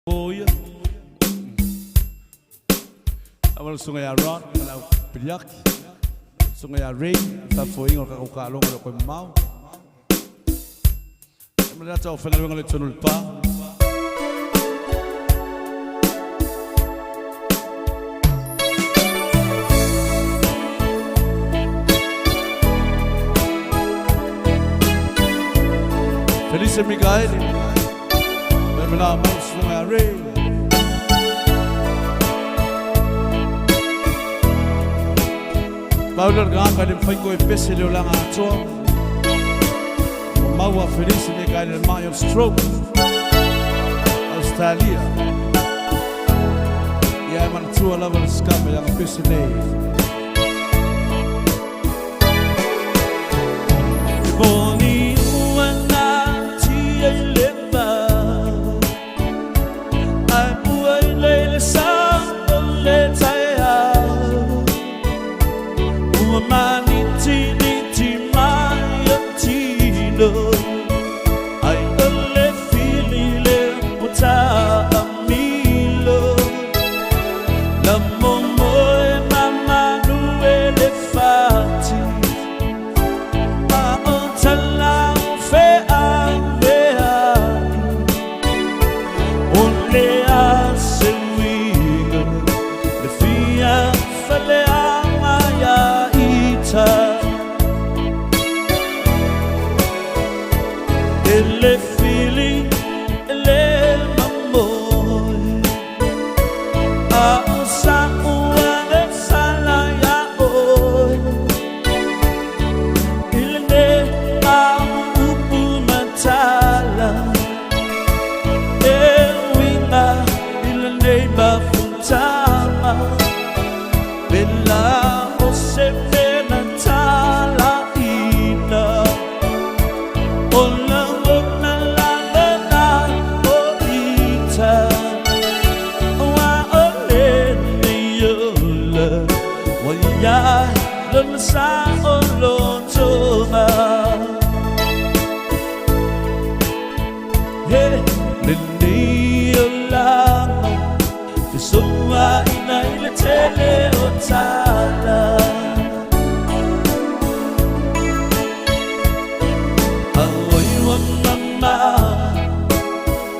Boy, awal sungai Aron, kalau pilak, sungai Ray, tak foi ngor kakalong kalau kau mau. Mereka cakap fengal fengal itu nulpa. Feliz Miguel. Menamamos sungai Ray. Paulo ganga de fango e pesele o langa ato. Maua feliz me cai no Mayo Stroke. Australia. E aí man tua lava escapa yang pesele. Boni uana tia leva. Maniti niti mayatino ay ole filile muta amilo la momo e mama nuele fati a ontala fe alea ole a sewiga le fia falea ele feeling ele mamor a sa uang sala ya oi ele ne au upu matala e winga ele ne ba funtama bella o se menatala ina ola sa olotoma hey nila fisuma ina ile tele otala aoi wa mama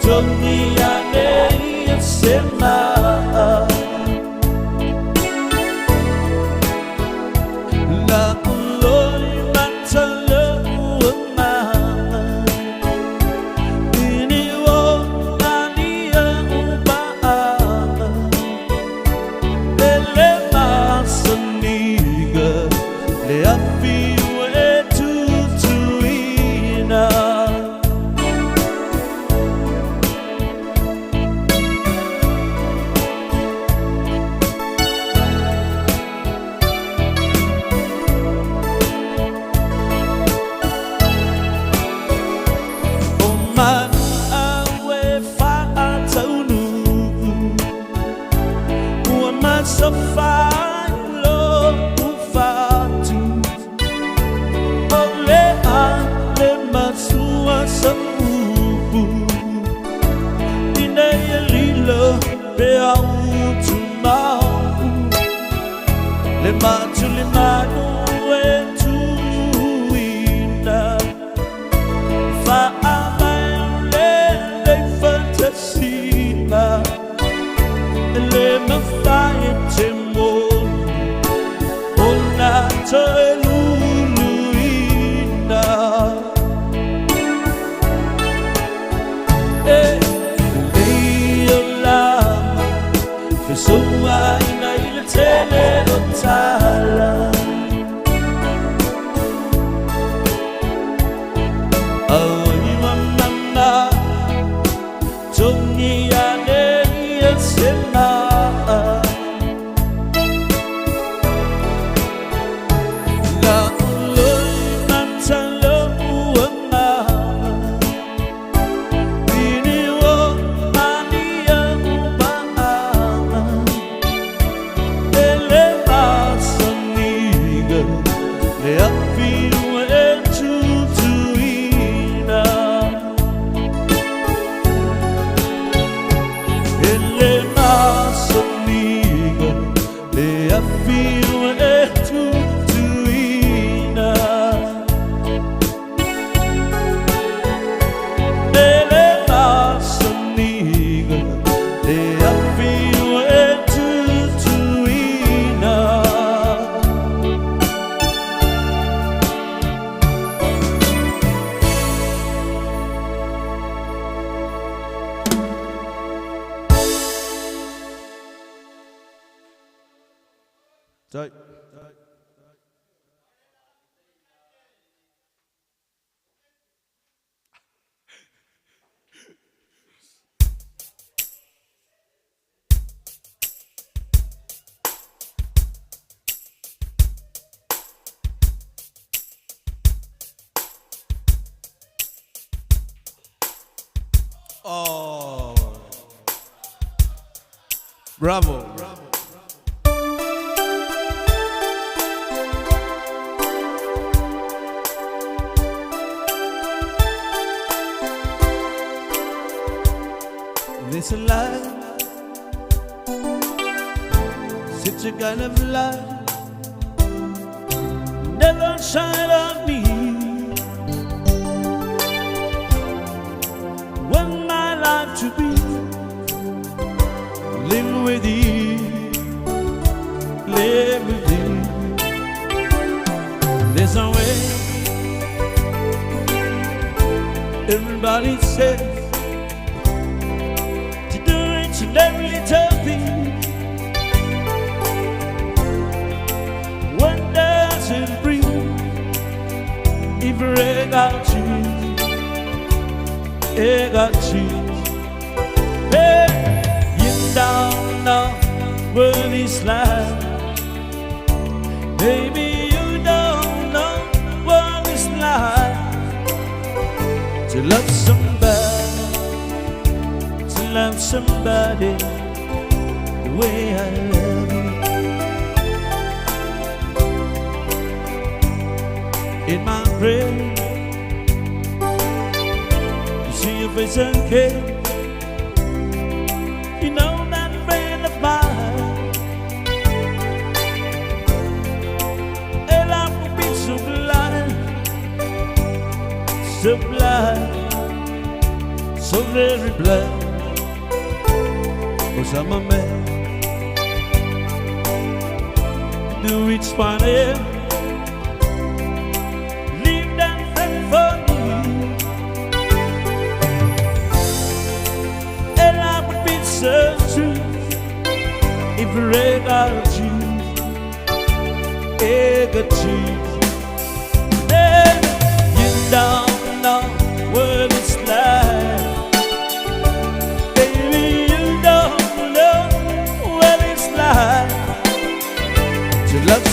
dunia ne sema la uloi matalo mama ini wo ania uba ele masaniga le api we tutuina man awe fa atunu wa masafa lo ufatu ole ale masua sabu ine lilo be autu mau le matu le manu etu ina fa le mafai temo ona teluluina leila fesua ina ile tele otala aoi mama dunia sema le masoniga le affino e tutuina le masoniga le affino e tutuina Tight. Oh, bravo. This life, such a kind of light, never shine on me. When my life to be, live with you, live with you. There's a way, everybody says. And every little thing, what does it bring if I got you, I got you. Hey, you don't know what it's like. Baby, you don't know what it's like to love somebody. Love somebody the way I love you. In my prayer, you see your face and care. You know that friend of mine, and I will be so blind, so blind, so very blind. 'Cause I'm a man. Do it's funny. Leave that friend for me, and I would be so true if I got you, I got you. Then you don't know what it's like. To love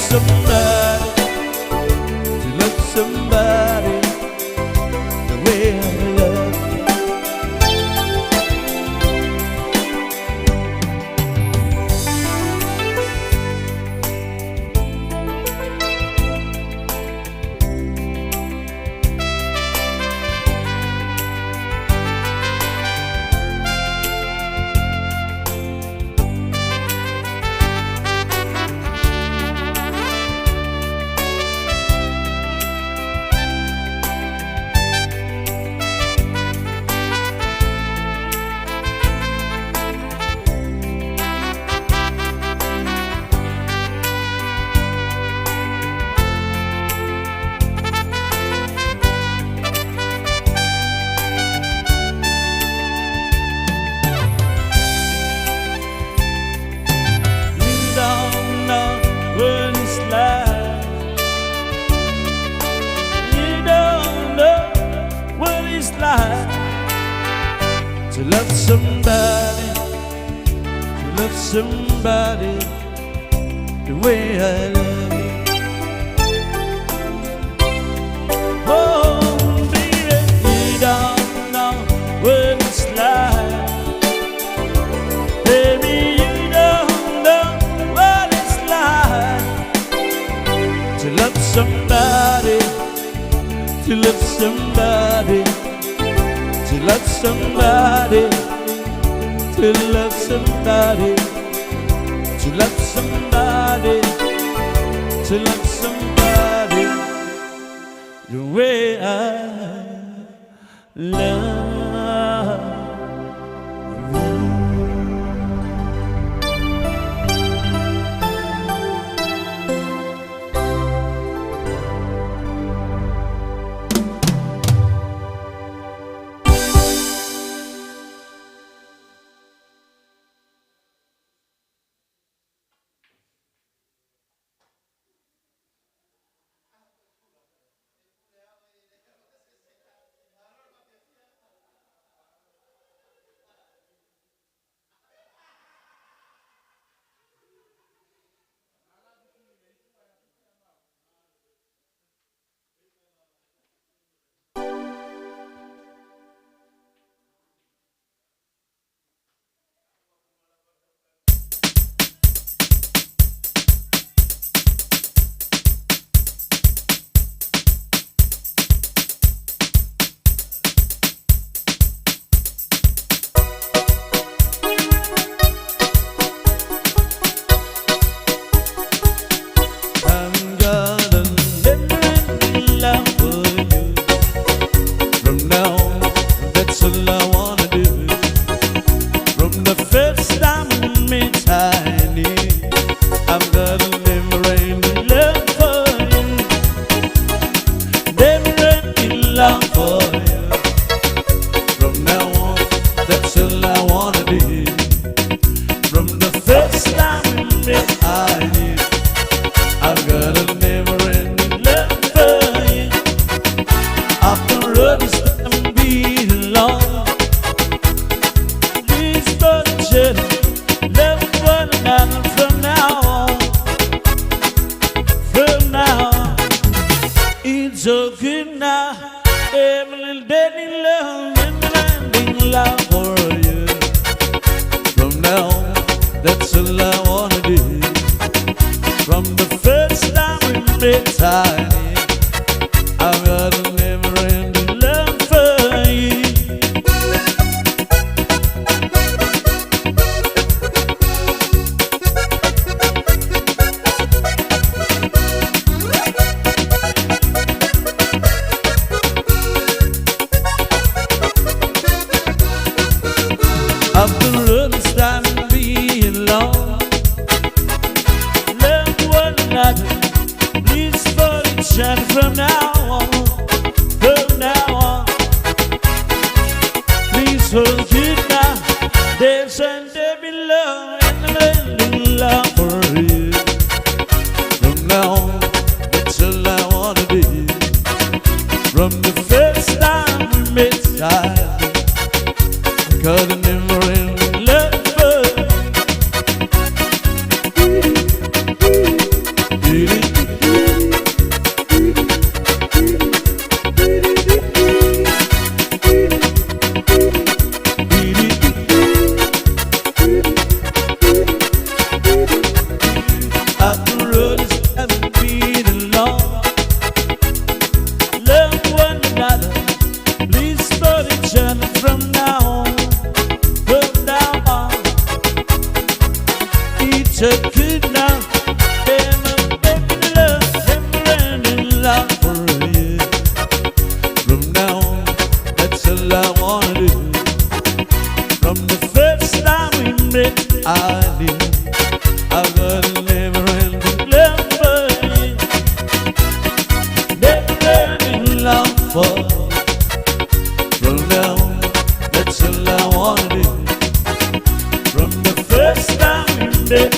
somebody the way I love you. To love somebody the way I love you. Oh, baby, you don't know what it's like. Baby, you don't know what it's like to love somebody, to love somebody, to love somebody, to to love somebody, to love somebody, to love somebody the way I love you. So good now, Emily, daddy, love, and love for you. From now on, that's all I wanna do. From the first time we met, honey, I've got a never-ending love for you. After all this time being alone, love one another, please for each other from now on, from now on. Please hold it now, there's and there be love and lending love for you. From now on, that's all I wanna do. From the first time we met, I got a never-ending love for you. After all this time being alone, love one another, please for each other from now on. It's a good now, baby, love, never-ending love for you. From now on, that's all I wanna do. From the first time we met, I knew I've got a never-ending love for you. Never-ending love for you. From now on, that's all I wanna do. From the first time we met,